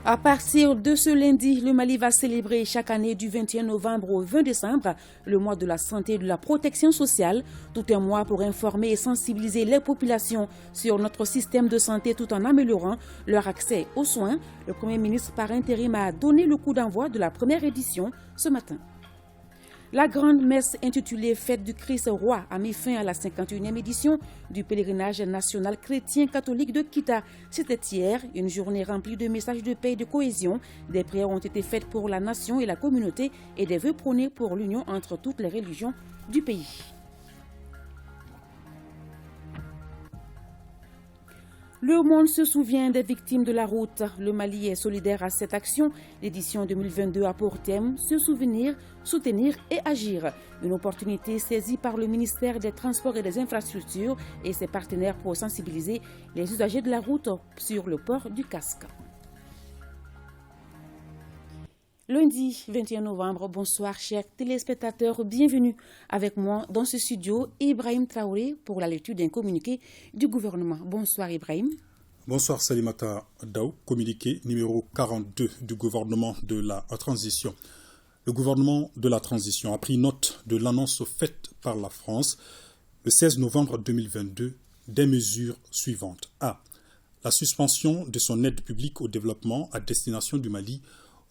À partir de ce lundi, le Mali va célébrer chaque année du 21 novembre au 20 décembre le mois de la santé et de la protection sociale. Tout un mois pour informer et sensibiliser les populations sur notre système de santé tout en améliorant leur accès aux soins. Le Premier ministre par intérim a donné le coup d'envoi de la première édition ce matin. La grande messe intitulée Fête du Christ Roi a mis fin à la 51e édition du pèlerinage national chrétien catholique de Kita. C'était hier, une journée remplie de messages de paix et de cohésion. Des prières ont été faites pour la nation et la communauté et des vœux prônés pour l'union entre toutes les religions du pays. Le monde se souvient des victimes de la route. Le Mali est solidaire à cette action. L'édition 2022 a pour thème se souvenir, soutenir et agir. Une opportunité saisie par le ministère des Transports et des Infrastructures et ses partenaires pour sensibiliser les usagers de la route sur le port du casque. Lundi 21 novembre, bonsoir chers téléspectateurs, bienvenue avec moi dans ce studio, Ibrahim Traoré pour la lecture d'un communiqué du gouvernement. Bonsoir Ibrahim. Bonsoir Salimata Daou, communiqué numéro 42 du gouvernement de la transition. Le gouvernement de la transition a pris note de l'annonce faite par la France le 16 novembre 2022 des mesures suivantes. A. La suspension de son aide publique au développement à destination du Mali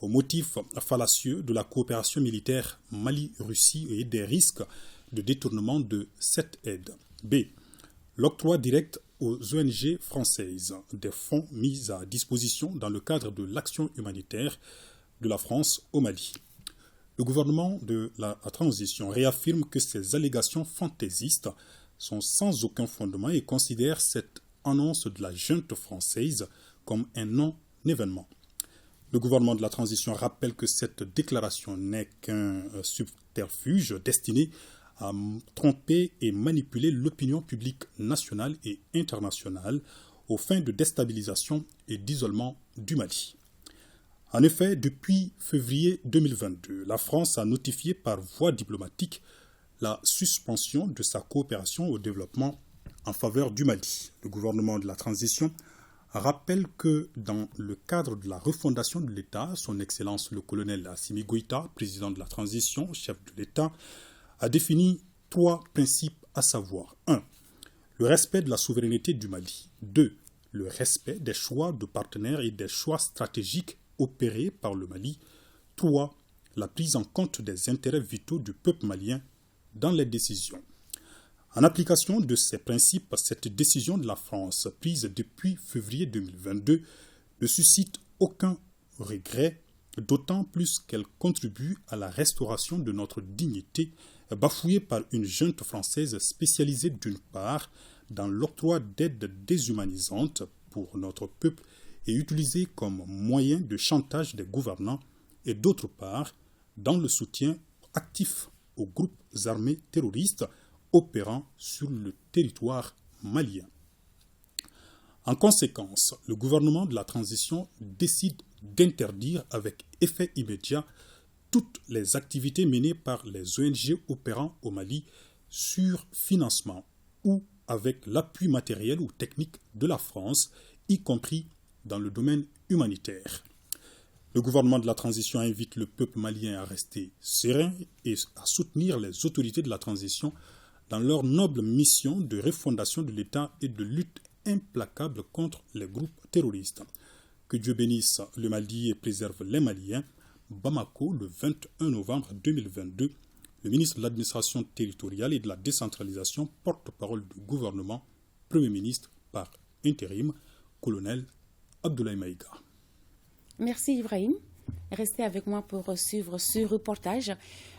au motif fallacieux de la coopération militaire Mali-Russie et des risques de détournement de cette aide. B. L'octroi direct aux ONG françaises des fonds mis à disposition dans le cadre de l'action humanitaire de la France au Mali. Le gouvernement de la transition réaffirme que ces allégations fantaisistes sont sans aucun fondement et considère cette annonce de la junte française comme un non-événement. Le gouvernement de la transition rappelle que cette déclaration n'est qu'un subterfuge destiné à tromper et manipuler l'opinion publique nationale et internationale aux fins de déstabilisation et d'isolement du Mali. En effet, depuis février 2022, la France a notifié par voie diplomatique la suspension de sa coopération au développement en faveur du Mali. Le gouvernement de la transition rappelle que dans le cadre de la refondation de l'État, son Excellence le colonel Assimi Goïta, président de la transition, chef de l'État, a défini 3 principes, à savoir 1. Le respect de la souveraineté du Mali. 2. Le respect des choix de partenaires et des choix stratégiques opérés par le Mali. 3. La prise en compte des intérêts vitaux du peuple malien dans les décisions. En application de ces principes, cette décision de la France, prise depuis février 2022, ne suscite aucun regret, d'autant plus qu'elle contribue à la restauration de notre dignité, bafouée par une junte française spécialisée d'une part dans l'octroi d'aides déshumanisantes pour notre peuple et utilisée comme moyen de chantage des gouvernants, et d'autre part dans le soutien actif aux groupes armés terroristes opérant sur le territoire malien. En conséquence, le gouvernement de la transition décide d'interdire avec effet immédiat toutes les activités menées par les ONG opérant au Mali sur financement ou avec l'appui matériel ou technique de la France, y compris dans le domaine humanitaire. Le gouvernement de la transition invite le peuple malien à rester serein et à soutenir les autorités de la transition dans leur noble mission de refondation de l'État et de lutte implacable contre les groupes terroristes. Que Dieu bénisse le Mali et préserve les Maliens. Bamako, le 21 novembre 2022, le ministre de l'Administration territoriale et de la décentralisation, porte-parole du gouvernement, Premier ministre par intérim, colonel Abdoulaye Maïga. Merci Ibrahim. Restez avec moi pour suivre ce reportage.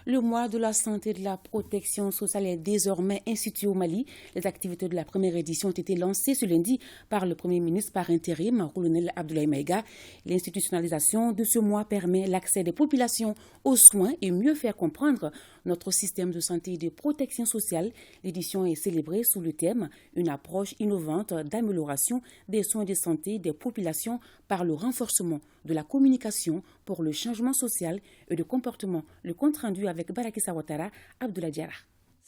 Le mois de la santé et de la protection sociale est désormais institué au Mali. Les activités de la première édition ont été lancées ce lundi par le Premier ministre par intérim, colonel Abdoulaye Maïga. L'institutionnalisation de ce mois permet l'accès des populations aux soins et mieux faire comprendre notre système de santé et de protection sociale. L'édition est célébrée sous le thème « Une approche innovante d'amélioration des soins de santé des populations par le renforcement de la communication pour le changement social et de comportement ». Le compte rendu avec Barakissa Ouattara, Abdoulaye Diarra.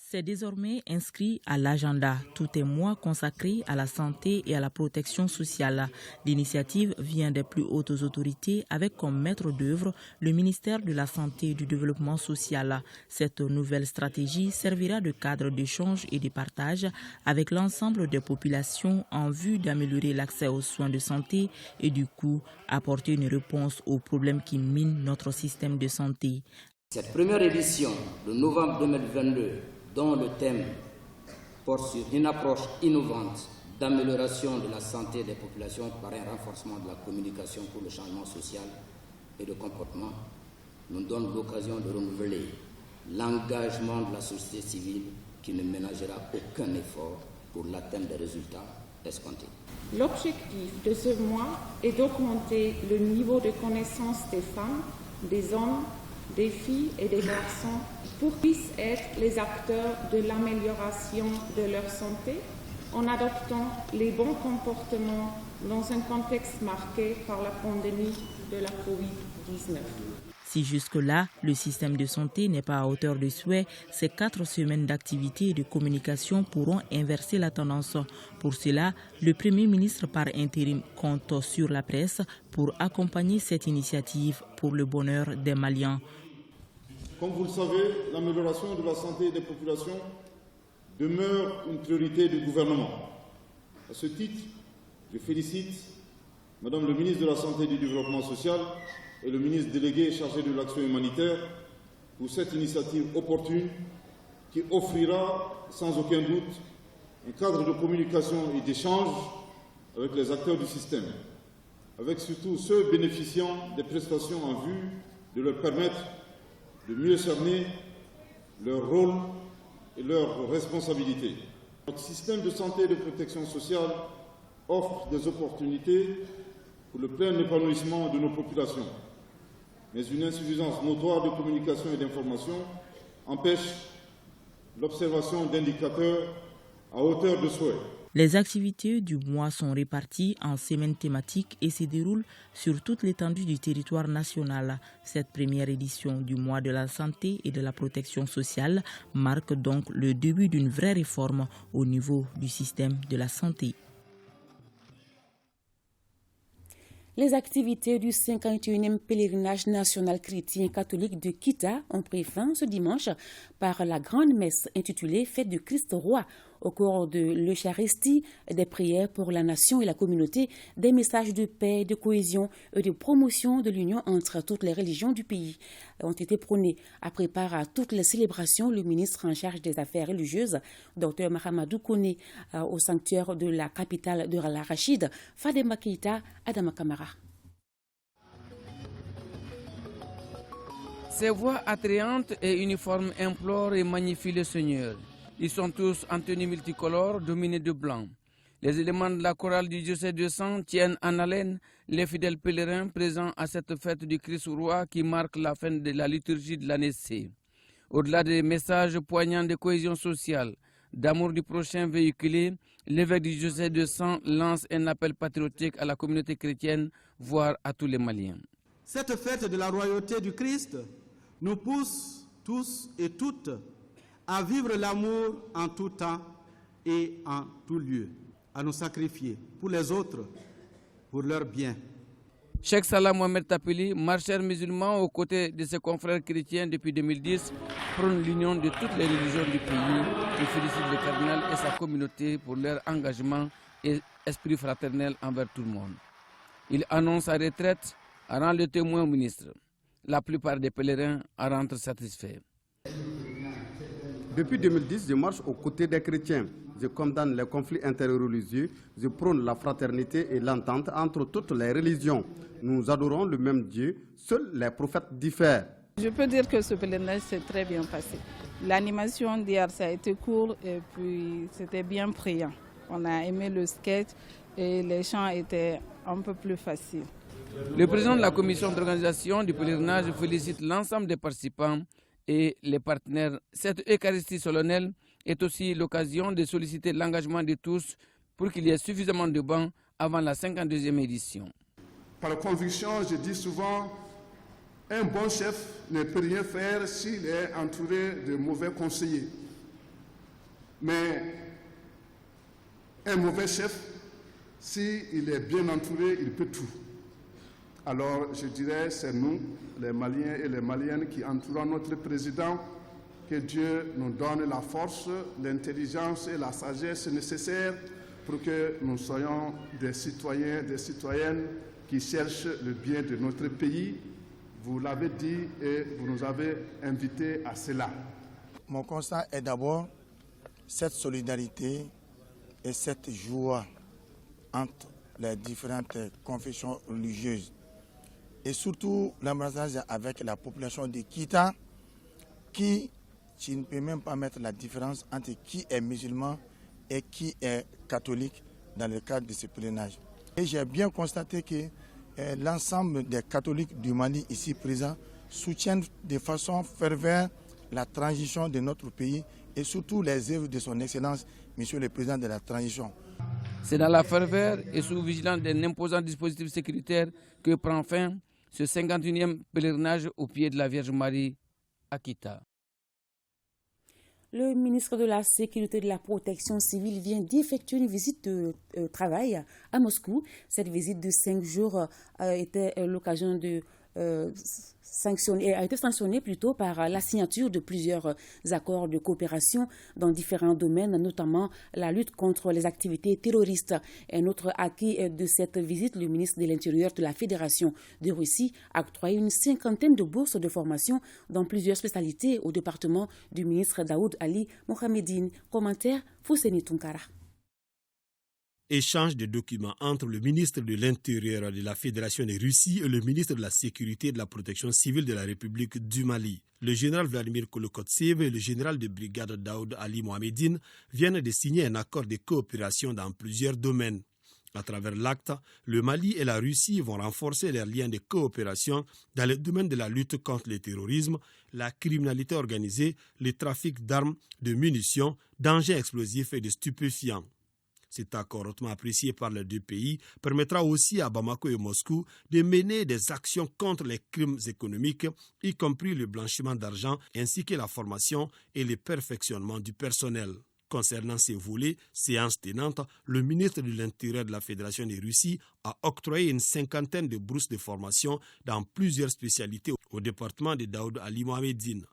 C'est désormais inscrit à l'agenda. Tout est mois consacré à la santé et à la protection sociale. L'initiative vient des plus hautes autorités avec comme maître d'œuvre le ministère de la Santé et du Développement social. Cette nouvelle stratégie servira de cadre d'échange et de partage avec l'ensemble des populations en vue d'améliorer l'accès aux soins de santé et du coup apporter une réponse aux problèmes qui minent notre système de santé. Cette première édition de novembre 2022, dont le thème porte sur une approche innovante d'amélioration de la santé des populations par un renforcement de la communication pour le changement social et de comportement, nous donne l'occasion de renouveler l'engagement de la société civile qui ne ménagera aucun effort pour l'atteinte des résultats escomptés. L'objectif de ce mois est d'augmenter le niveau de connaissance des femmes, des hommes, des filles et des garçons pour qu'ils puissent être les acteurs de l'amélioration de leur santé en adoptant les bons comportements dans un contexte marqué par la pandémie de la COVID-19. Si jusque-là, le système de santé n'est pas à hauteur de souhait, ces 4 semaines d'activité et de communication pourront inverser la tendance. Pour cela, le Premier ministre par intérim compte sur la presse pour accompagner cette initiative pour le bonheur des Maliens. Comme vous le savez, l'amélioration de la santé des populations demeure une priorité du gouvernement. À ce titre, je félicite Madame le ministre de la Santé et du Développement social et le ministre délégué chargé de l'action humanitaire pour cette initiative opportune qui offrira sans aucun doute un cadre de communication et d'échange avec les acteurs du système, avec surtout ceux bénéficiant des prestations en vue de leur permettre de mieux cerner leur rôle et leurs responsabilités. Notre système de santé et de protection sociale offre des opportunités pour le plein épanouissement de nos populations. Mais une insuffisance notoire de communication et d'information empêche l'observation d'indicateurs à hauteur de souhait. Les activités du mois sont réparties en semaines thématiques et se déroulent sur toute l'étendue du territoire national. Cette première édition du mois de la santé et de la protection sociale marque donc le début d'une vraie réforme au niveau du système de la santé. Les activités du 51e pèlerinage national chrétien catholique de Kita ont pris fin ce dimanche par la grande messe intitulée Fête du Christ Roi, au cours de l'Eucharistie, des prières pour la nation et la communauté, des messages de paix, de cohésion et de promotion de l'union entre toutes les religions du pays ont été prônés. À préparer à toutes les célébrations, le ministre en charge des affaires religieuses, Dr Mahamadou Koné, au sanctuaire de la capitale de l'Arachide, Fadema Keita, Adama Kamara. Ces voix attrayantes et uniformes implorent et magnifient le Seigneur. Ils sont tous en tenue multicolore, dominés de blanc. Les éléments de la chorale du diocèse de Sens tiennent en haleine les fidèles pèlerins présents à cette fête du Christ Roi qui marque la fin de la liturgie de l'année C. Au-delà des messages poignants de cohésion sociale, d'amour du prochain véhiculé, l'évêque du diocèse de Sens lance un appel patriotique à la communauté chrétienne, voire à tous les Maliens. Cette fête de la royauté du Christ nous pousse tous et toutes à vivre l'amour en tout temps et en tout lieu, à nous sacrifier pour les autres, pour leur bien. Cheikh Salah Mohamed Tapili, marcheur musulman aux côtés de ses confrères chrétiens depuis 2010, prône l'union de toutes les religions du pays et félicite le cardinal et sa communauté pour leur engagement et esprit fraternel envers tout le monde. Il annonce sa retraite, rend le témoin au ministre. La plupart des pèlerins en rentrent satisfaits. Depuis 2010, je marche aux côtés des chrétiens. Je condamne les conflits interreligieux. Je prône la fraternité et l'entente entre toutes les religions. Nous adorons le même Dieu. Seuls les prophètes diffèrent. Je peux dire que ce pèlerinage s'est très bien passé. L'animation d'hier, ça a été court et puis c'était bien priant. On a aimé le sketch et les chants étaient un peu plus faciles. Le président de la commission d'organisation du pèlerinage félicite l'ensemble des participants et les partenaires. Cette Eucharistie solennelle est aussi l'occasion de solliciter l'engagement de tous pour qu'il y ait suffisamment de bancs avant la 52e édition. Par conviction, je dis souvent, un bon chef ne peut rien faire s'il est entouré de mauvais conseillers. Mais un mauvais chef, s'il est bien entouré, il peut tout. Alors, je dirais, c'est nous, les Maliens et les Maliennes, qui entourons notre président, que Dieu nous donne la force, l'intelligence et la sagesse nécessaires pour que nous soyons des citoyens, des citoyennes qui cherchent le bien de notre pays. Vous l'avez dit et vous nous avez invités à cela. Mon constat est d'abord cette solidarité et cette joie entre les différentes confessions religieuses et surtout l'embrassage avec la population de Kita qui, tu ne peux même pas mettre la différence entre qui est musulman et qui est catholique dans le cadre de ce pèlerinage. Et j'ai bien constaté que l'ensemble des catholiques du Mali ici présents soutiennent de façon fervente la transition de notre pays et surtout les œuvres de son Excellence, Monsieur le Président de la transition. C'est dans la ferveur et sous vigilance d'un imposant dispositif sécuritaire que prend fin ce 51e pèlerinage au pied de la Vierge Marie à Kita. Le ministre de la Sécurité et de la Protection civile vient d'effectuer une visite de travail à Moscou. Cette visite de 5 jours a été l'occasion de a été sanctionnée plutôt par la signature de plusieurs accords de coopération dans différents domaines, notamment la lutte contre les activités terroristes. Un autre acquis de cette visite, le ministre de l'Intérieur de la Fédération de Russie a octroyé une 50aine de bourses de formation dans plusieurs spécialités au département du ministre Daoud Ali Mohamedine. Commentaire Fousseni Tunkara. Échange de documents entre le ministre de l'Intérieur de la Fédération de Russie et le ministre de la Sécurité et de la Protection civile de la République du Mali. Le général Vladimir Kolokotsev et le général de brigade Daoud Ali Mohamedine viennent de signer un accord de coopération dans plusieurs domaines. À travers l'acte, le Mali et la Russie vont renforcer leurs liens de coopération dans le domaine de la lutte contre le terrorisme, la criminalité organisée, le trafic d'armes, de munitions, d'engins explosifs et de stupéfiants. Cet accord hautement apprécié par les deux pays permettra aussi à Bamako et Moscou de mener des actions contre les crimes économiques, y compris le blanchiment d'argent, ainsi que la formation et le perfectionnement du personnel. Concernant ces volets, séance tenante, le ministre de l'Intérieur de la Fédération de Russie a octroyé une 50aine de bourses de formation dans plusieurs spécialités au département de Daoud Ali Mohamedine.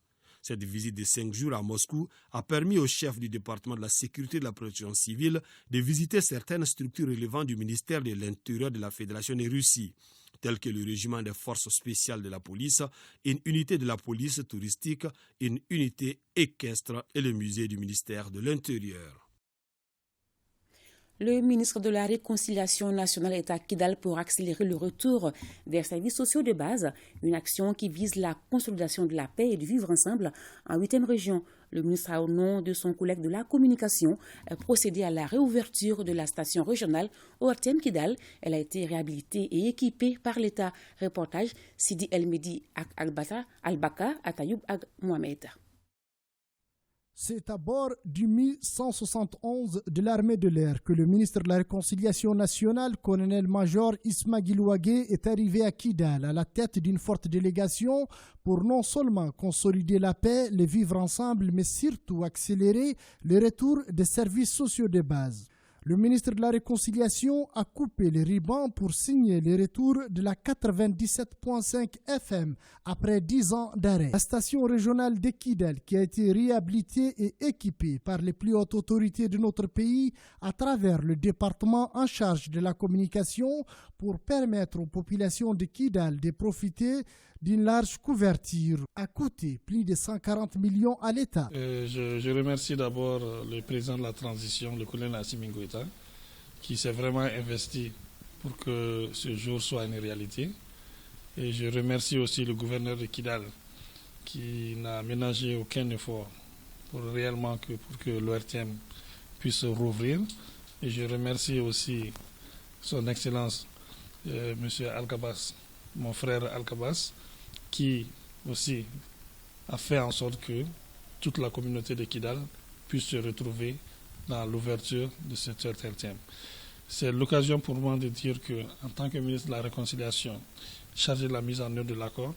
Cette visite de 5 jours à Moscou a permis au chef du département de la sécurité et de la protection civile de visiter certaines structures relevantes du ministère de l'Intérieur de la Fédération de Russie, telles que le régiment des forces spéciales de la police, une unité de la police touristique, une unité équestre et le musée du ministère de l'Intérieur. Le ministre de la Réconciliation nationale est à Kidal pour accélérer le retour des services sociaux de base, une action qui vise la consolidation de la paix et du vivre ensemble en 8e région. Le ministre a, au nom de son collègue de la communication, procédé à la réouverture de la station régionale ORTM Kidal. Elle a été réhabilitée et équipée par l'État. Reportage Sidi El Medi Al-Baka Atayoub Ag Mohamed. C'est à bord du Mi-171 de l'armée de l'air que le ministre de la Réconciliation nationale, colonel-major Ismail Ouagé, est arrivé à Kidal à la tête d'une forte délégation pour non seulement consolider la paix, le vivre ensemble, mais surtout accélérer le retour des services sociaux de base. Le ministre de la Réconciliation a coupé les rubans pour signer le retour de la 97.5 FM après 10 ans d'arrêt. La station régionale de Kidal, qui a été réhabilitée et équipée par les plus hautes autorités de notre pays à travers le département en charge de la communication pour permettre aux populations de Kidal de profiter d'une large couverture, a coûté plus de 140 millions à l'État. Je remercie d'abord le président de la transition, le colonel Assimi Goïta, qui s'est vraiment investi pour que ce jour soit une réalité. Et je remercie aussi le gouverneur de Kidal, qui n'a ménagé aucun effort pour que l'ORTM puisse rouvrir. Et je remercie aussi son Excellence, M. Al-Kabas, mon frère Al-Kabas, qui aussi a fait en sorte que toute la communauté de Kidal puisse se retrouver dans l'ouverture de cette ORTM. C'est l'occasion pour moi de dire qu'en tant que ministre de la Réconciliation, chargé de la mise en œuvre de l'accord,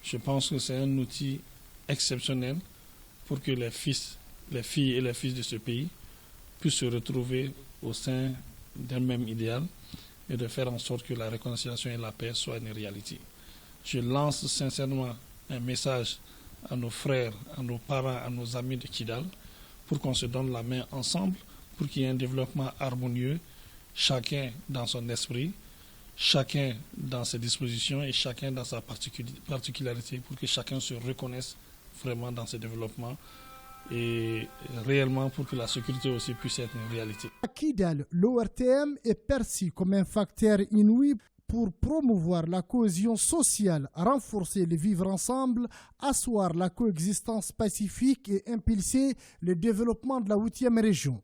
je pense que c'est un outil exceptionnel pour que les fils les filles et les fils de ce pays puissent se retrouver au sein d'un même idéal et de faire en sorte que la réconciliation et la paix soient une réalité. Je lance sincèrement un message à nos frères, à nos parents, à nos amis de Kidal pour qu'on se donne la main ensemble, pour qu'il y ait un développement harmonieux, chacun dans son esprit, chacun dans ses dispositions et chacun dans sa particularité, pour que chacun se reconnaisse vraiment dans ce développement et réellement pour que la sécurité aussi puisse être une réalité. À Kidal, l'ORTM est perçu comme un facteur inouï pour promouvoir la cohésion sociale, renforcer le vivre ensemble, asseoir la coexistence pacifique et impulser le développement de la 8e région.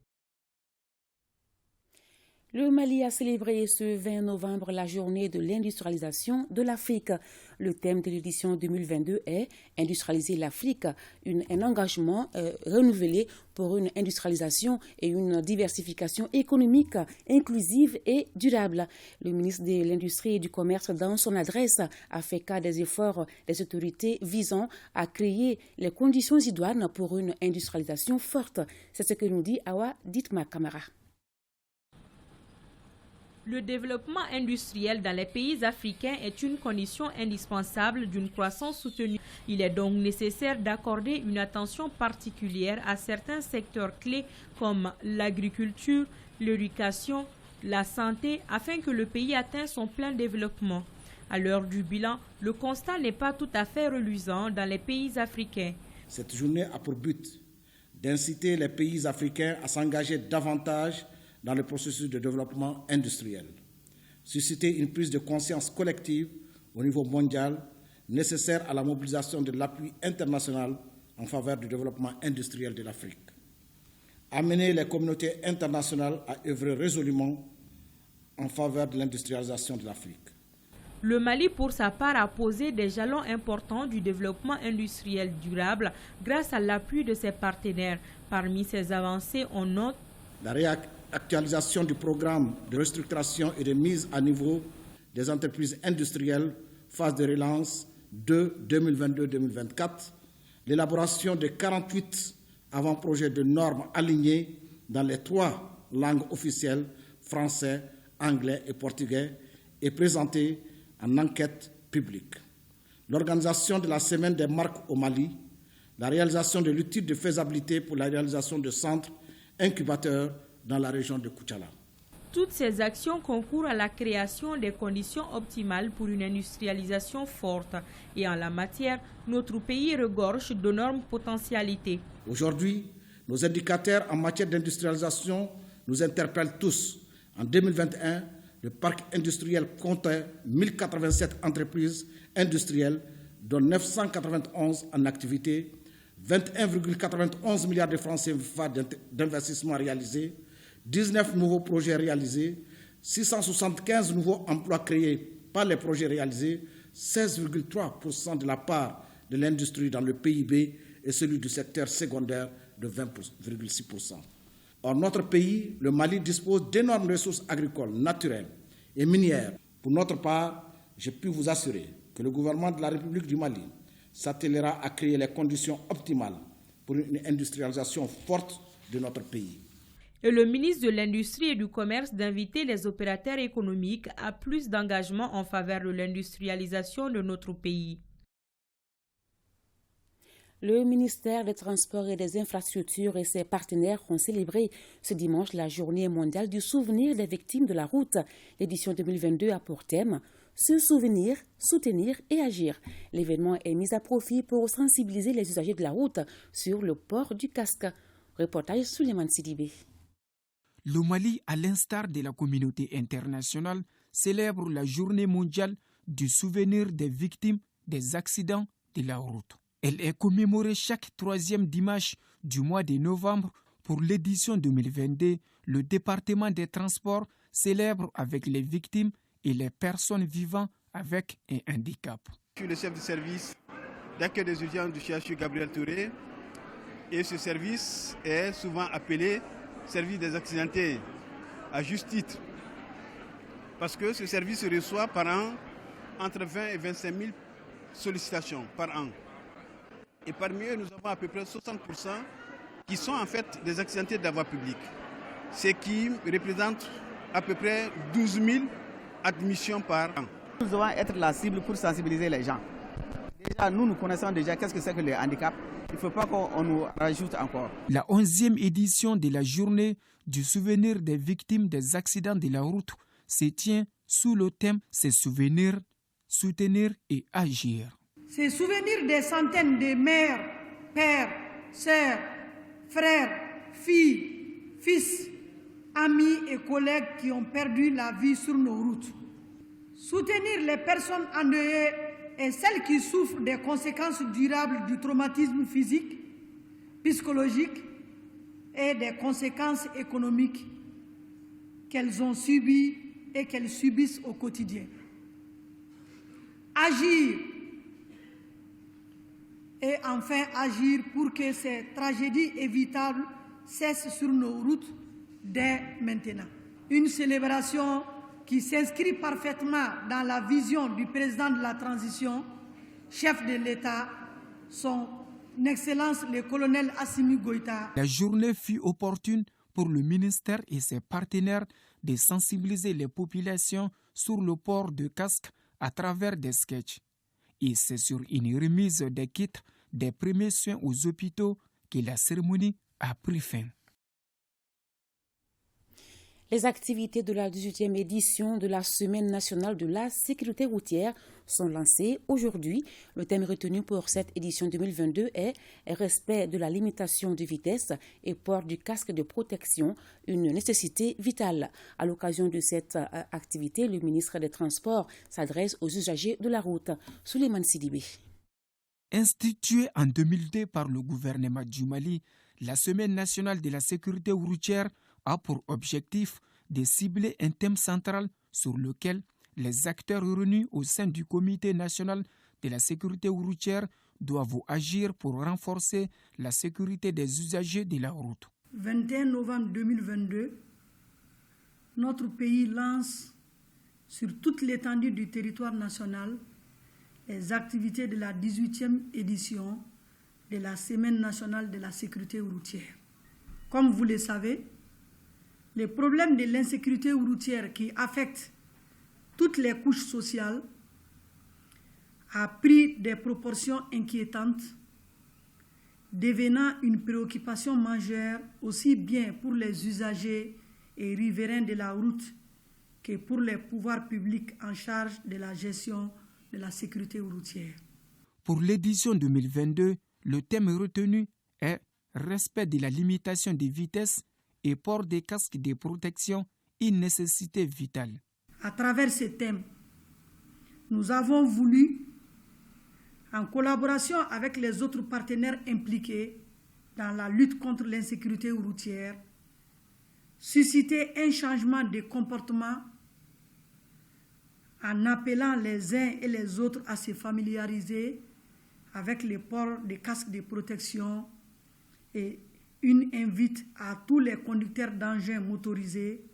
Le Mali a célébré ce 20 novembre la journée de l'industrialisation de l'Afrique. Le thème de l'édition 2022 est « Industrialiser l'Afrique », un engagement renouvelé pour une industrialisation et une diversification économique inclusive et durable. Le ministre de l'Industrie et du Commerce, dans son adresse, a fait cas des efforts des autorités visant à créer les conditions idoines pour une industrialisation forte. C'est ce que nous dit Awa Ditma Kamara. Le développement industriel dans les pays africains est une condition indispensable d'une croissance soutenue. Il est donc nécessaire d'accorder une attention particulière à certains secteurs clés comme l'agriculture, l'éducation, la santé, afin que le pays atteigne son plein développement. À l'heure du bilan, le constat n'est pas tout à fait reluisant dans les pays africains. Cette journée a pour but d'inciter les pays africains à s'engager davantage dans le processus de développement industriel, susciter une prise de conscience collective au niveau mondial nécessaire à la mobilisation de l'appui international en faveur du développement industriel de l'Afrique, amener les communautés internationales à œuvrer résolument en faveur de l'industrialisation de l'Afrique. Le Mali, pour sa part, a posé des jalons importants du développement industriel durable grâce à l'appui de ses partenaires. Parmi ces avancées, on note la actualisation du programme de restructuration et de mise à niveau des entreprises industrielles phase de relance de 2022-2024, l'élaboration de 48 avant-projets de normes alignées dans les 3 langues officielles, français, anglais et portugais, et présentées en enquête publique. L'organisation de la Semaine des marques au Mali, la réalisation de l'étude de faisabilité pour la réalisation de centres incubateurs dans la région de Koutchala. Toutes ces actions concourent à la création des conditions optimales pour une industrialisation forte. Et en la matière, notre pays regorge d'énormes potentialités. Aujourd'hui, nos indicateurs en matière d'industrialisation nous interpellent tous. En 2021, le parc industriel comptait 1087 entreprises industrielles, dont 991 en activité, 21,91 milliards de francs CFA d'investissement réalisés, 19 nouveaux projets réalisés, 675 nouveaux emplois créés par les projets réalisés, 16,3% de la part de l'industrie dans le PIB et celui du secteur secondaire de 20,6%. Or, notre pays, le Mali, dispose d'énormes ressources agricoles, naturelles et minières. Pour notre part, je puis vous assurer que le gouvernement de la République du Mali s'attellera à créer les conditions optimales pour une industrialisation forte de notre pays. Et le ministre de l'Industrie et du Commerce d'inviter les opérateurs économiques à plus d'engagement en faveur de l'industrialisation de notre pays. Le ministère des Transports et des Infrastructures et ses partenaires ont célébré ce dimanche la Journée mondiale du souvenir des victimes de la route. L'édition 2022 a pour thème « Se souvenir, soutenir et agir ». L'événement est mis à profit pour sensibiliser les usagers de la route sur le port du casque. Reportage Souleymane Sidibé. Le Mali, à l'instar de la communauté internationale, célèbre la Journée mondiale du souvenir des victimes des accidents de la route. Elle est commémorée chaque 3e dimanche du mois de novembre. Pour l'édition 2022, le département des transports célèbre avec les victimes et les personnes vivant avec un handicap. Je suis le chef de service d'accueil des urgences du CHU Gabriel Touré et ce service est souvent appelé service des accidentés à juste titre parce que ce service reçoit par an entre 20 et 25 000 sollicitations par an. Et parmi eux, nous avons à peu près 60% qui sont en fait des accidentés de la voie publique, ce qui représente à peu près 12 000 admissions par an. Nous devons être la cible pour sensibiliser les gens. Déjà, nous connaissons déjà qu'est-ce que c'est que le handicap. Il ne faut pas qu'on nous rajoute encore. La 11e édition de la journée du souvenir des victimes des accidents de la route se tient sous le thème « Se souvenir, soutenir et agir ». Se souvenir des centaines de mères, pères, sœurs, frères, filles, fils, amis et collègues qui ont perdu la vie sur nos routes. Soutenir les personnes endeuillées et celles qui souffrent des conséquences durables du traumatisme physique, psychologique et des conséquences économiques qu'elles ont subies et qu'elles subissent au quotidien. Agir et enfin agir pour que ces tragédies évitables cessent sur nos routes dès maintenant. Une célébration qui s'inscrit parfaitement dans la vision du président de la transition, chef de l'État, son Excellence le colonel Assimi Goïta. La journée fut opportune pour le ministère et ses partenaires de sensibiliser les populations sur le port de casque à travers des sketchs. Et c'est sur une remise des kits des premiers soins aux hôpitaux que la cérémonie a pris fin. Les activités de la 18e édition de la Semaine nationale de la sécurité routière sont lancées aujourd'hui. Le thème retenu pour cette édition 2022 est « Respect de la limitation de vitesse et port du casque de protection, une nécessité vitale ». À l'occasion de cette activité, le ministre des Transports s'adresse aux usagers de la route. Souleymane Sidibé. Instituée en 2002 par le gouvernement du Mali, la Semaine nationale de la sécurité routière a pour objectif de cibler un thème central sur lequel les acteurs réunis au sein du Comité national de la sécurité routière doivent agir pour renforcer la sécurité des usagers de la route. 21 novembre 2022, notre pays lance sur toute l'étendue du territoire national les activités de la 18e édition de la Semaine nationale de la sécurité routière. Comme vous le savez, les problèmes de l'insécurité routière qui affectent toutes les couches sociales a pris des proportions inquiétantes, devenant une préoccupation majeure aussi bien pour les usagers et riverains de la route que pour les pouvoirs publics en charge de la gestion de la sécurité routière. Pour l'édition 2022, le thème retenu est « Respect de la limitation de vitesse et port des casques de protection, une nécessité vitale ». À travers ce thème, nous avons voulu, en collaboration avec les autres partenaires impliqués dans la lutte contre l'insécurité routière, susciter un changement de comportement en appelant les uns et les autres à se familiariser avec le port des casques de protection et une invite à tous les conducteurs d'engins motorisés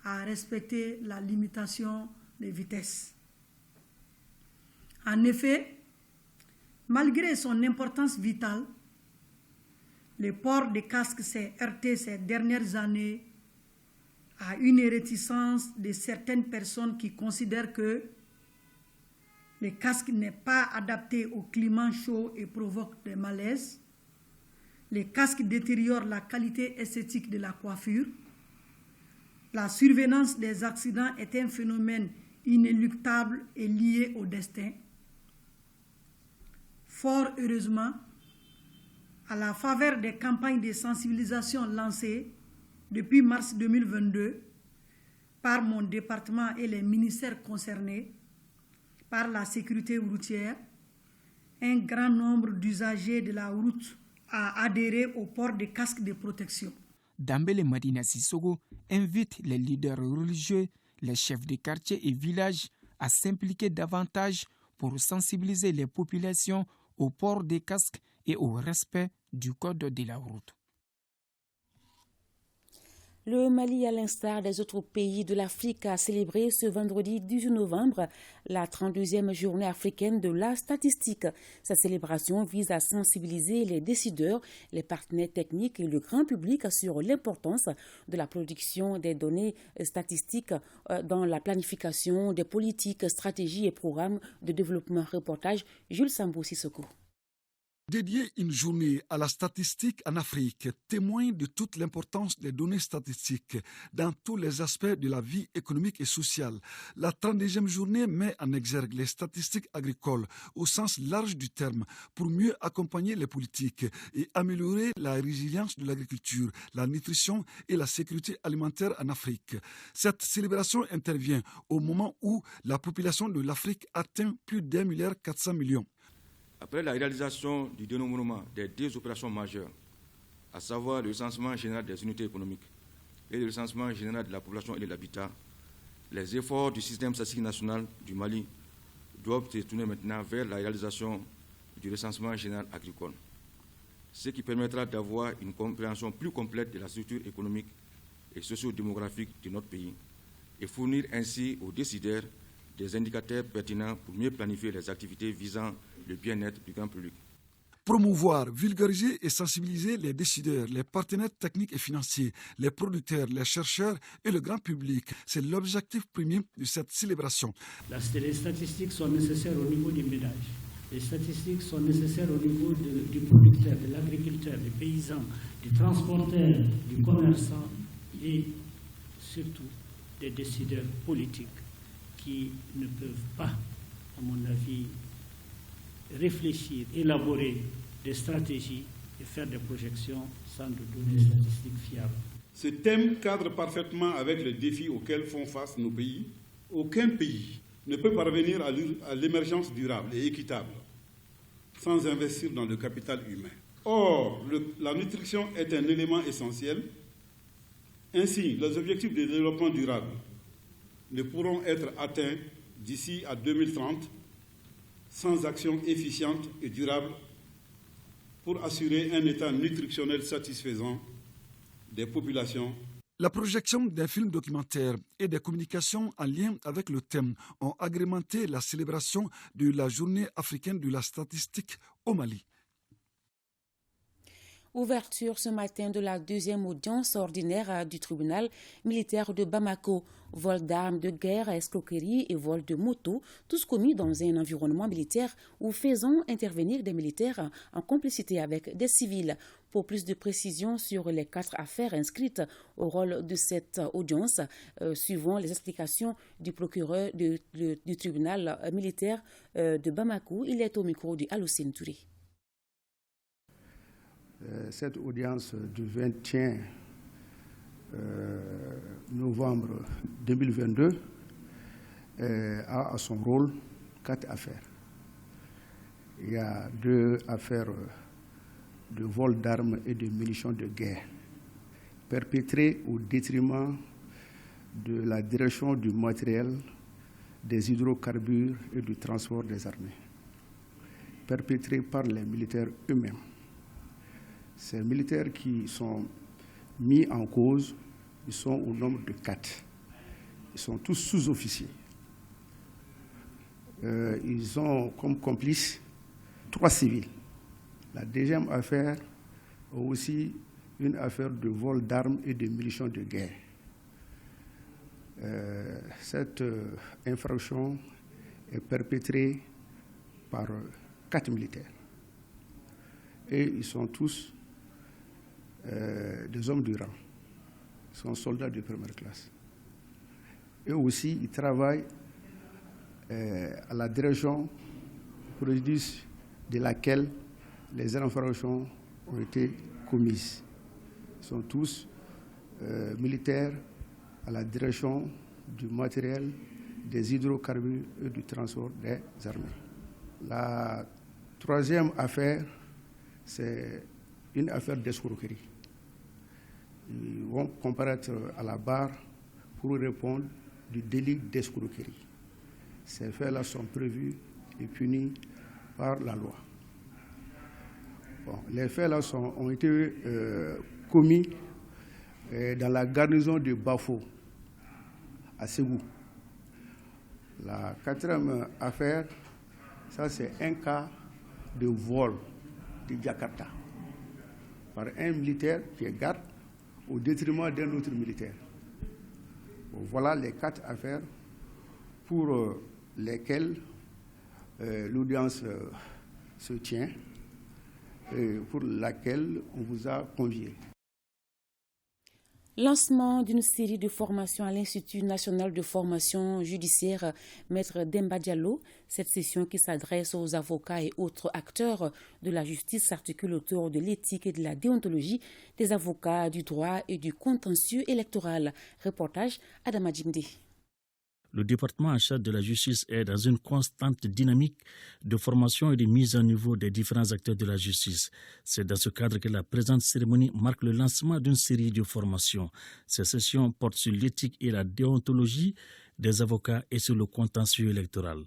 à respecter la limitation de vitesse. En effet, malgré son importance vitale, le port des casques s'est heurté ces dernières années à une réticence de certaines personnes qui considèrent que le casque n'est pas adapté au climat chaud et provoque des malaises. Les casques détériorent la qualité esthétique de la coiffure. La survenance des accidents est un phénomène inéluctable et lié au destin. Fort heureusement, à la faveur des campagnes de sensibilisation lancées depuis mars 2022 par mon département et les ministères concernés, par la sécurité routière, un grand nombre d'usagers de la route a adhéré au port des casques de protection. Dambele Madina Sissoko invite les leaders religieux, les chefs de quartier et villages à s'impliquer davantage pour sensibiliser les populations au port des casques et au respect du code de la route. Le Mali, à l'instar des autres pays de l'Afrique, a célébré ce vendredi 18 novembre la 32e journée africaine de la statistique. Cette célébration vise à sensibiliser les décideurs, les partenaires techniques et le grand public sur l'importance de la production des données statistiques dans la planification des politiques, stratégies et programmes de développement. Reportage Jules Sambou Sissoko. Dédier une journée à la statistique en Afrique témoigne de toute l'importance des données statistiques dans tous les aspects de la vie économique et sociale. La 32e journée met en exergue les statistiques agricoles au sens large du terme pour mieux accompagner les politiques et améliorer la résilience de l'agriculture, la nutrition et la sécurité alimentaire en Afrique. Cette célébration intervient au moment où la population de l'Afrique atteint plus d'1,4 milliard. Après la réalisation du dénombrement des deux opérations majeures, à savoir le recensement général des unités économiques et le recensement général de la population et de l'habitat, les efforts du système statistique national du Mali doivent se tourner maintenant vers la réalisation du recensement général agricole, ce qui permettra d'avoir une compréhension plus complète de la structure économique et socio-démographique de notre pays et fournir ainsi aux décideurs des indicateurs pertinents pour mieux planifier les activités visant le bien-être du grand public. Promouvoir, vulgariser et sensibiliser les décideurs, les partenaires techniques et financiers, les producteurs, les chercheurs et le grand public, c'est l'objectif premier de cette célébration. Les statistiques sont nécessaires au niveau des ménages. Les statistiques sont nécessaires au niveau du producteur, de l'agriculteur, des paysans, du transporteur, du commerçant et surtout des décideurs politiques qui ne peuvent pas, à mon avis, réfléchir, élaborer des stratégies et faire des projections sans de données statistiques fiables. Ce thème cadre parfaitement avec les défis auxquels font face nos pays. Aucun pays ne peut parvenir à l'émergence durable et équitable sans investir dans le capital humain. Or, la nutrition est un élément essentiel. Ainsi, les objectifs de développement durable ne pourront être atteints d'ici à 2030 sans action efficiente et durable pour assurer un état nutritionnel satisfaisant des populations. La projection des films documentaires et des communications en lien avec le thème ont agrémenté la célébration de la Journée africaine de la statistique au Mali. Ouverture ce matin de la deuxième audience ordinaire du tribunal militaire de Bamako. Vol d'armes de guerre, escroquerie et vol de motos, tous commis dans un environnement militaire ou faisant intervenir des militaires en complicité avec des civils. Pour plus de précisions sur les 4 affaires inscrites au rôle de cette audience, suivant les explications du procureur du tribunal militaire de Bamako, il est au micro de Aloussine Touré. Cette audience du 21 novembre 2022 a à son rôle 4 affaires. Il y a 2 affaires de vol d'armes et de munitions de guerre perpétrées au détriment de la direction du matériel, des hydrocarbures et du transport des armées, perpétrées par les militaires eux-mêmes. Ces militaires qui sont mis en cause, ils sont au nombre de 4. Ils sont tous sous-officiers. Ils ont comme complices 3 civils. La deuxième affaire est aussi une affaire de vol d'armes et de munitions de guerre. Cette infraction est perpétrée par 4 militaires. Et ils sont tous des hommes du rang. Ils sont soldats de première classe. Et aussi, ils travaillent à la direction préjudice de laquelle les infractions ont été commises. Ils sont tous militaires à la direction du matériel, des hydrocarbures et du transport des armées. La troisième affaire, c'est une affaire d'escroquerie. Ils vont comparaître à la barre pour répondre du délit d'escroquerie. Ces faits-là sont prévus et punis par la loi. Bon, les faits-là ont été commis dans la garnison de Bafo, à Ségou. La quatrième affaire, ça c'est un cas de vol de Jakarta par un militaire qui est garde au détriment d'un autre militaire. Bon, voilà les 4 affaires pour lesquelles l'audience se tient et pour laquelle on vous a convié. Lancement d'une série de formations à l'Institut national de formation judiciaire Maître Demba Diallo. Cette session qui s'adresse aux avocats et autres acteurs de la justice s'articule autour de l'éthique et de la déontologie des avocats, du droit et du contentieux électoral. Reportage Adama Djimde. Le département en charge de la justice est dans une constante dynamique de formation et de mise à niveau des différents acteurs de la justice. C'est dans ce cadre que la présente cérémonie marque le lancement d'une série de formations. Ces sessions portent sur l'éthique et la déontologie des avocats et sur le contentieux électoral.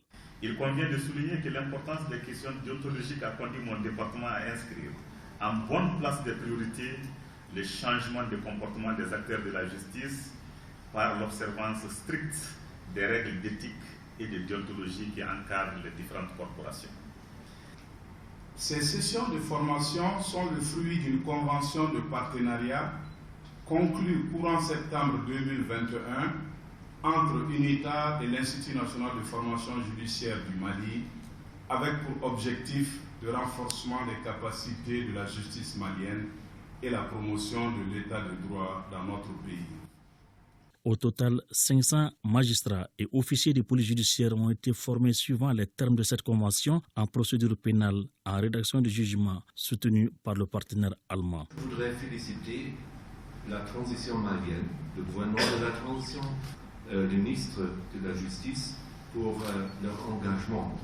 Il convient de souligner que l'importance des questions déontologiques a conduit mon département à inscrire en bonne place des priorités le changement de comportement des acteurs de la justice par l'observance stricte des règles d'éthique et de déontologie qui encadrent les différentes corporations. Ces sessions de formation sont le fruit d'une convention de partenariat conclue courant septembre 2021 entre UNITA et l'Institut national de formation judiciaire du Mali, avec pour objectif le renforcement des capacités de la justice malienne et la promotion de l'état de droit dans notre pays. Au total, 500 magistrats et officiers de police judiciaire ont été formés suivant les termes de cette convention en procédure pénale, en rédaction de jugement, soutenue par le partenaire allemand. Je voudrais féliciter la transition malienne, le gouvernement de la transition, le ministre de la Justice pour leur engagement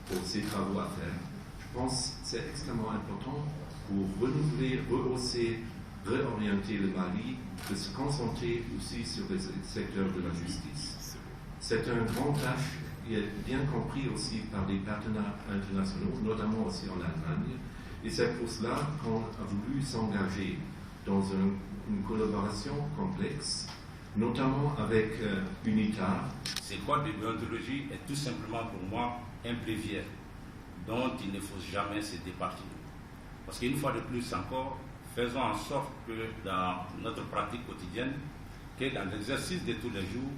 pour ces travaux à faire. Je pense que c'est extrêmement important pour renouveler, rehausser, réorienter le Mali, de se concentrer aussi sur les secteurs de la justice. C'est une grande tâche qui est bien compris aussi par des partenaires internationaux, notamment aussi en Allemagne. Et c'est pour cela qu'on a voulu s'engager dans une collaboration complexe, notamment avec UNITA. Ce code de déontologie est tout simplement pour moi un bréviaire dont il ne faut jamais se départir. Parce qu'une fois de plus encore, faisons en sorte que dans notre pratique quotidienne, que dans l'exercice de tous les jours,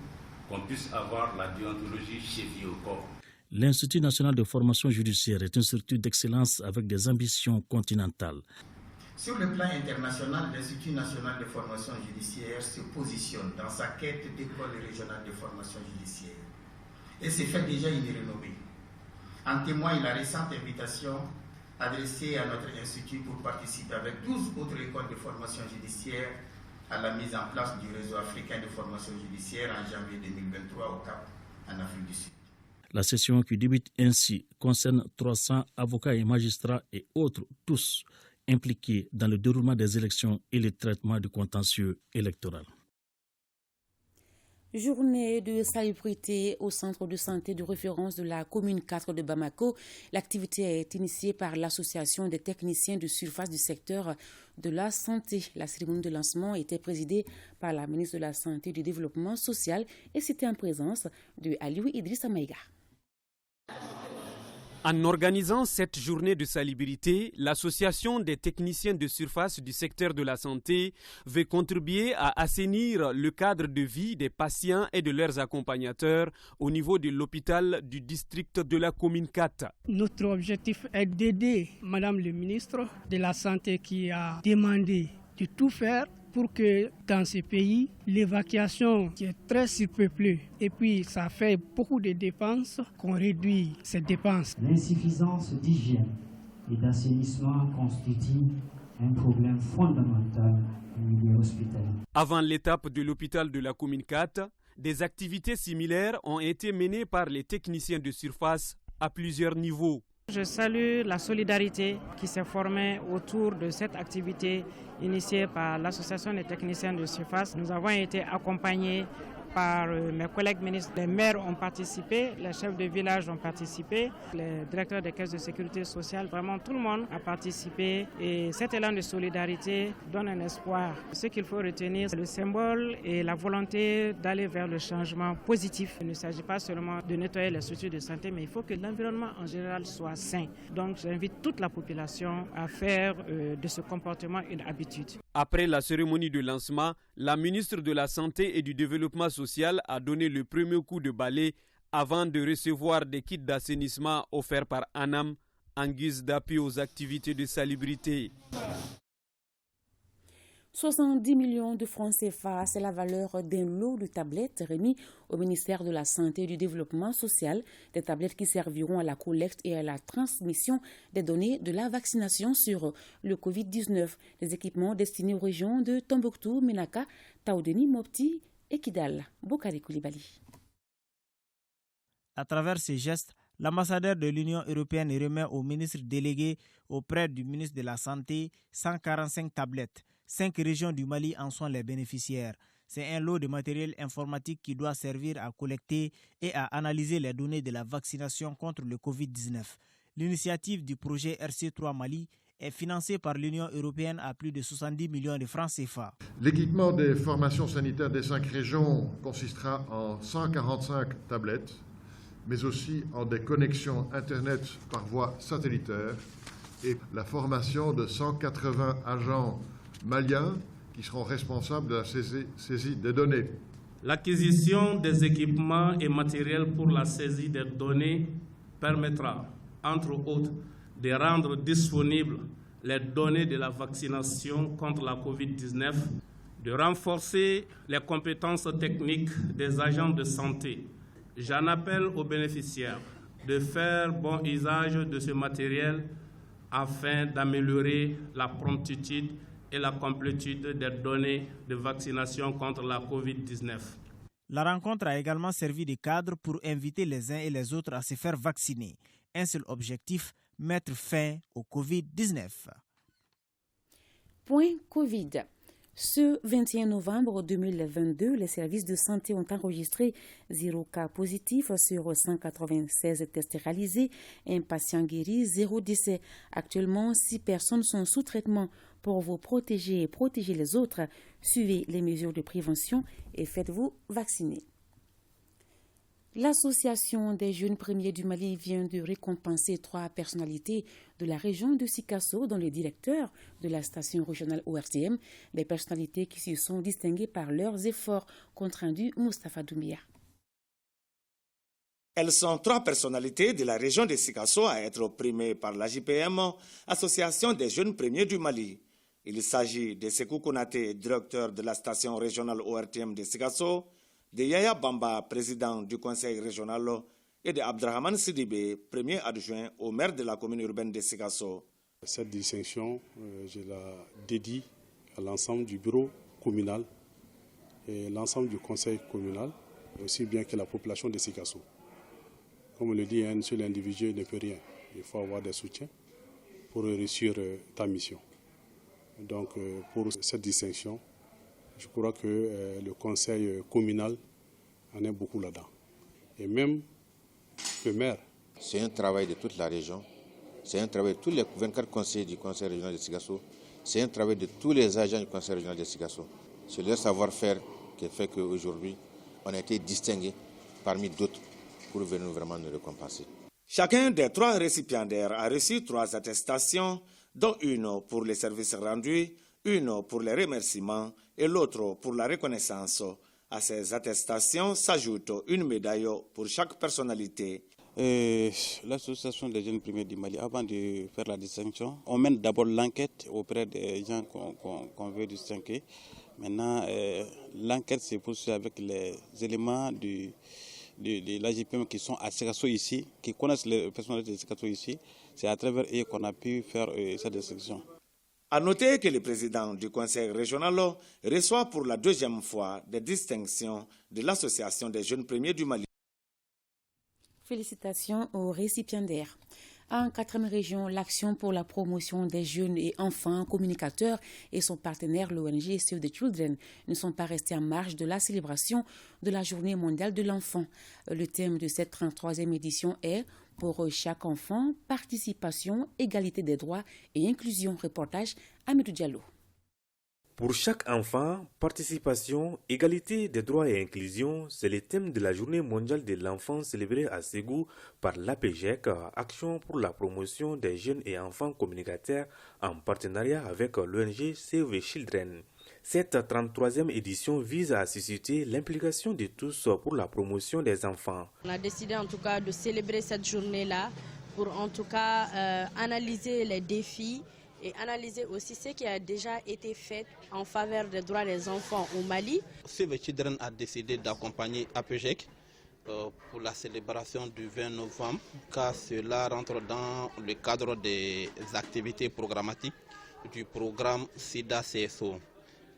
qu'on puisse avoir la déontologie chevillée au corps. L'Institut national de formation judiciaire est une structure d'excellence avec des ambitions continentales. Sur le plan international, l'Institut national de formation judiciaire se positionne dans sa quête d'école régionale de formation judiciaire et s'est fait déjà une renommée. En témoigne la récente invitation adressée à notre institut pour participer avec 12 autres écoles de formation judiciaire à la mise en place du réseau africain de formation judiciaire en janvier 2023 au Cap, en Afrique du Sud. La session qui débute ainsi concerne 300 avocats et magistrats et autres, tous impliqués dans le déroulement des élections et le traitement du contentieux électoral. Journée de salubrité au centre de santé de référence de la commune 4 de Bamako. L'activité est initiée par l'association des techniciens de surface du secteur de la santé. La cérémonie de lancement était présidée par la ministre de la Santé et du Développement social et c'était en présence de Aliou Idrissa Maïga. En organisant cette journée de salubrité, l'association des techniciens de surface du secteur de la santé veut contribuer à assainir le cadre de vie des patients et de leurs accompagnateurs au niveau de l'hôpital du district de la commune 4. Notre objectif est d'aider Madame le ministre de la Santé qui a demandé de tout faire pour que dans ces pays, l'évacuation qui est très surpeuplée et puis ça fait beaucoup de dépenses, qu'on réduit ces dépenses. L'insuffisance d'hygiène et d'assainissement constitue un problème fondamental au milieu hospitalier. Avant l'étape de l'hôpital de la commune 4, des activités similaires ont été menées par les techniciens de surface à plusieurs niveaux. Je salue la solidarité qui s'est formée autour de cette activité initiée par l'association des techniciens de surface. Nous avons été accompagnés par mes collègues ministres. Les maires ont participé, les chefs de village ont participé, les directeurs des caisses de sécurité sociale, vraiment tout le monde a participé. Et cet élan de solidarité donne un espoir. Ce qu'il faut retenir, c'est le symbole et la volonté d'aller vers le changement positif. Il ne s'agit pas seulement de nettoyer les structures de santé, mais il faut que l'environnement en général soit sain. Donc j'invite toute la population à faire de ce comportement une habitude. Après la cérémonie de lancement, la ministre de la Santé et du Développement social a donné le premier coup de balai avant de recevoir des kits d'assainissement offerts par ANAM en guise d'appui aux activités de salubrité. 70 millions de francs CFA, c'est la valeur d'un lot de tablettes remis au ministère de la Santé et du Développement social. Des tablettes qui serviront à la collecte et à la transmission des données de la vaccination sur le Covid-19. Des équipements destinés aux régions de Tombouctou, Menaka, Taoudeni, Mopti et Kidal. Bokari Koulibaly. À travers ces gestes, l'ambassadeur de l'Union européenne remet au ministre délégué auprès du ministre de la Santé 145 tablettes. 5 régions du Mali en sont les bénéficiaires. C'est un lot de matériel informatique qui doit servir à collecter et à analyser les données de la vaccination contre le Covid-19. L'initiative du projet RC3 Mali est financée par l'Union européenne à plus de 70 millions de francs CFA. L'équipement des formations sanitaires des 5 régions consistera en 145 tablettes, mais aussi en des connexions Internet par voie satellitaire et la formation de 180 agents maliens qui seront responsables de la saisie des données. L'acquisition des équipements et matériels pour la saisie des données permettra, entre autres, de rendre disponibles les données de la vaccination contre la COVID-19, de renforcer les compétences techniques des agents de santé. J'en appelle aux bénéficiaires de faire bon usage de ce matériel afin d'améliorer la promptitude et la complétude des données de vaccination contre la COVID-19. La rencontre a également servi de cadre pour inviter les uns et les autres à se faire vacciner. Un seul objectif, mettre fin au Covid-19. Point Covid. Ce 21 novembre 2022, les services de santé ont enregistré 0 cas positifs sur 196 tests réalisés. Un patient guéri, 0 décès. Actuellement, 6 personnes sont sous traitement. Pour vous protéger et protéger les autres, suivez les mesures de prévention et faites-vous vacciner. L'Association des jeunes premiers du Mali vient de récompenser 3 personnalités de la région de Sikasso, dont le directeur de la station régionale ORTM, des personnalités qui se sont distinguées par leurs efforts, compte rendu Moustapha Doumbia. Elles sont 3 personnalités de la région de Sikasso à être primées par l'AJPM, Association des jeunes premiers du Mali. Il s'agit de Sekou Konaté, directeur de la station régionale ORTM de Sikasso, de Yaya Bamba, président du conseil régional, et de Abdrahman Sidibé, premier adjoint au maire de la commune urbaine de Sikasso. Cette distinction, je la dédie à l'ensemble du bureau communal et l'ensemble du conseil communal, aussi bien que la population de Sikasso. Comme on le dit, un seul individu ne peut rien. Il faut avoir des soutiens pour réussir ta mission. Donc, pour cette distinction, je crois que le conseil communal en est beaucoup là-dedans. Et même le maire. C'est un travail de toute la région. C'est un travail de tous les 24 conseillers du conseil régional de Sikasso. C'est un travail de tous les agents du conseil régional de Sikasso. C'est leur savoir-faire qui fait qu'aujourd'hui, on a été distingués parmi d'autres pour venir vraiment nous récompenser. Chacun des 3 récipiendaires a reçu 3 attestations, dont une pour les services rendus, une pour les remerciements et l'autre pour la reconnaissance. À ces attestations s'ajoute une médaille pour chaque personnalité. L'association des jeunes premiers du Mali, avant de faire la distinction, on mène d'abord l'enquête auprès des gens qu'on veut distinguer. Maintenant, l'enquête se poursuit avec les éléments de l'AJPM qui sont à Sikasso ici, qui connaissent les personnalités de Sikasso ici. C'est à travers eux qu'on a pu faire cette distinction. À noter que le président du conseil régional reçoit pour la 2e fois des distinctions de l'Association des jeunes premiers du Mali. Félicitations aux récipiendaires. En 4e région, l'Action pour la promotion des jeunes et enfants communicateurs et son partenaire, l'ONG Save the Children, ne sont pas restés en marge de la célébration de la Journée mondiale de l'enfant. Le thème de cette 33e édition est « Pour chaque enfant, participation, égalité des droits et inclusion ». Reportage Amidou Diallo. Pour chaque enfant, participation, égalité des droits et inclusion, c'est le thème de la Journée mondiale de l'enfant célébrée à Ségou par l'APGEC, Action pour la promotion des jeunes et enfants communicateurs, en partenariat avec l'ONG Save the Children. Cette 33e édition vise à susciter l'implication de tous pour la promotion des enfants. On a décidé en tout cas de célébrer cette journée-là pour en tout cas analyser les défis et analyser aussi ce qui a déjà été fait en faveur des droits des enfants au Mali. Save the Children a décidé d'accompagner APGEC pour la célébration du 20 novembre, car cela rentre dans le cadre des activités programmatiques du programme SIDA-CSO,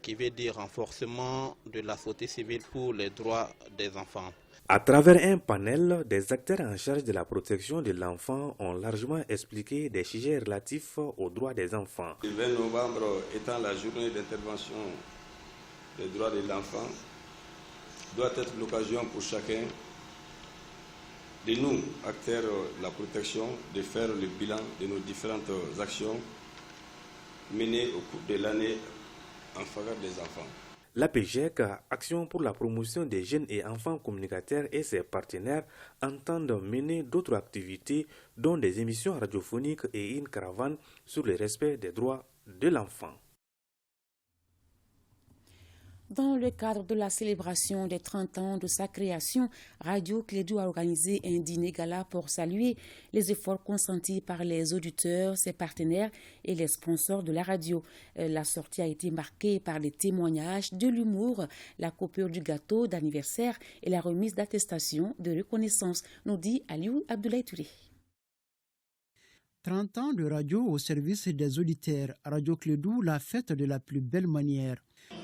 qui veut dire renforcement de la société civile pour les droits des enfants. À travers un panel, des acteurs en charge de la protection de l'enfant ont largement expliqué des sujets relatifs aux droits des enfants. Le 20 novembre étant la journée d'intervention des droits de l'enfant, doit être l'occasion pour chacun de nous, acteurs de la protection, de faire le bilan de nos différentes actions menées au cours de l'année en faveur des enfants. L'APGEC, Action pour la promotion des jeunes et enfants communicateurs et ses partenaires entendent mener d'autres activités, dont des émissions radiophoniques et une caravane sur le respect des droits de l'enfant. Dans le cadre de la célébration des 30 ans de sa création, Radio Clédou a organisé un dîner gala pour saluer les efforts consentis par les auditeurs, ses partenaires et les sponsors de la radio. La sortie a été marquée par des témoignages, de l'humour, la coupure du gâteau d'anniversaire et la remise d'attestations de reconnaissance, nous dit Aliou Abdoulaye Touré. 30 ans de radio au service des auditeurs. Radio Clédou l'a fête de la plus belle manière.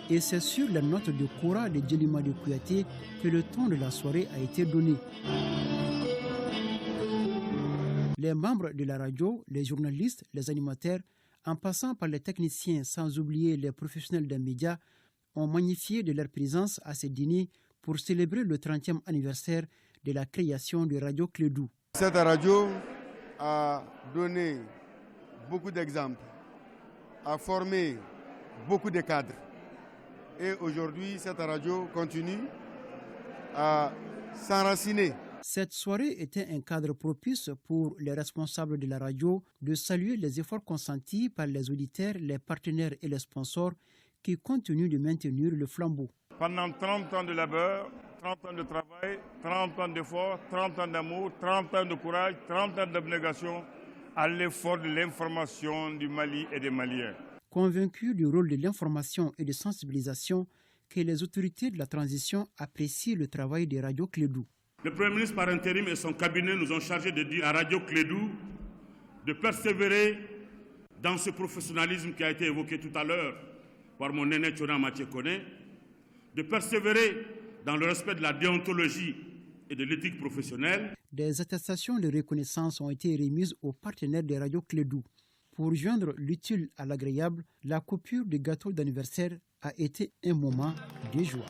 Et c'est sur la note de Kora de Djelima de Kouyaté que le ton de la soirée a été donné. Les membres de la radio, les journalistes, les animateurs, en passant par les techniciens sans oublier les professionnels des médias, ont magnifié de leur présence à ce dîner pour célébrer le 30e anniversaire de la création de Radio Clédou. Cette radio a donné beaucoup d'exemples, a formé beaucoup de cadres. Et aujourd'hui, cette radio continue à s'enraciner. Cette soirée était un cadre propice pour les responsables de la radio de saluer les efforts consentis par les auditeurs, les partenaires et les sponsors qui continuent de maintenir le flambeau. Pendant 30 ans de labeur, 30 ans de travail, 30 ans d'efforts, 30 ans d'amour, 30 ans de courage, 30 ans d'abnégation à l'effort de l'information du Mali et des Maliens. Convaincus du rôle de l'information et de sensibilisation, que les autorités de la transition apprécient le travail de Radio Clédou. Le Premier ministre par intérim et son cabinet nous ont chargés de dire à Radio Clédou de persévérer dans ce professionnalisme qui a été évoqué tout à l'heure par mon aîné Tchona Mathieu Koné, de persévérer dans le respect de la déontologie et de l'éthique professionnelle. Des attestations de reconnaissance ont été remises aux partenaires de Radio Clédou. Pour joindre l'utile à l'agréable, la coupure du gâteau d'anniversaire a été un moment de joie.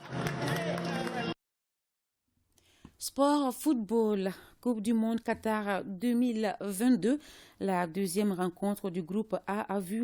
Sport, football, Coupe du Monde Qatar 2022. La deuxième rencontre du groupe A a vu